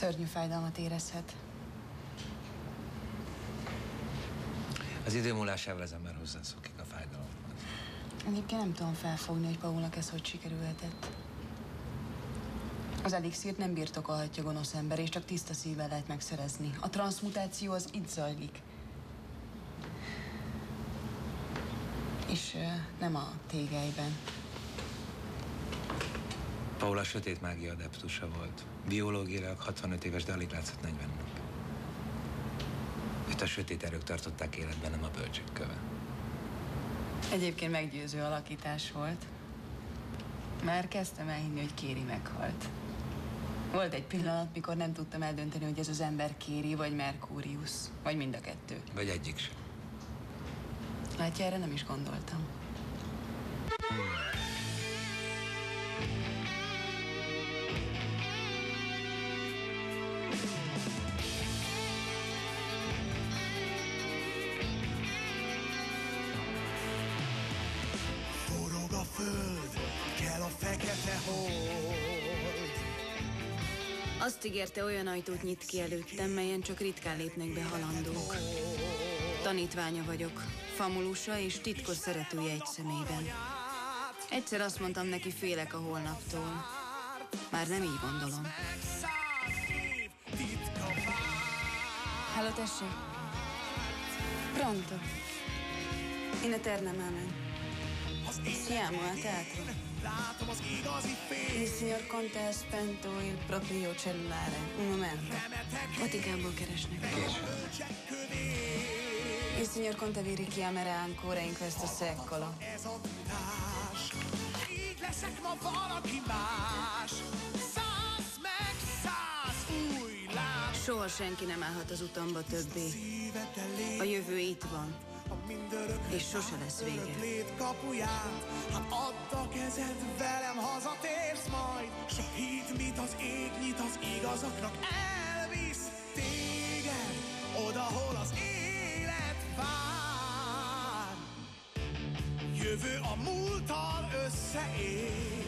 Szörnyű fájdalmat érezhet. Az idő múlásával az ember hozzászokik a fájdalomhoz. Egyébként nem tudom felfogni, hogy Paulnak ez hogy sikerülhetett. Az elixírt nem birtokolhatja gonosz ember, és csak tiszta szívvel lehet megszerezni. A transzmutáció az itt zajlik. És nem a tégelyben. Paul a sötét mágia adeptusa volt. Biológiailag 65 éves, de alig látszott 40 nap. Őt a sötét erők tartották életben, nem a bölcsök köve. Egyébként meggyőző alakítás volt. Már kezdtem elhinni, hogy Kéri meghalt. Volt egy pillanat, mikor nem tudtam eldönteni, hogy ez az ember Kéri vagy Merkúrius. Vagy mind a kettő. Vagy egyik sem. Látja, erre nem is gondoltam. Forog a föld, kell a fekete hold. Azt ígérte, olyan ajtót nyit ki előttem, melyen csak ritkán lépnek be halandók. Tanítványa vagyok, famulusa és titkos szeretője egy személyben. Egyszer azt mondtam neki, félek a holnaptól. Már nem így gondolom. Halló, tessék? Pronto. In eterna mamen. Siamo a teatro. Il signor Conte ha spento il proprio cellulare. Un momento. Vatikából keresnek. Il signor Conte vi richiamerà ancora in questo secolo. Így leszek ma valaki más. 100 meg 100 új láb. Soha senki nem állhat az utamba többé. A jövő itt van. És sose lesz vége. Lét kapuját, hát add a kezed, velem hazatérsz majd. S a hit, mit az ég nyit az igazaknak, elvisz téged oda, hol az élet vár. Jövő a múlttal összeér.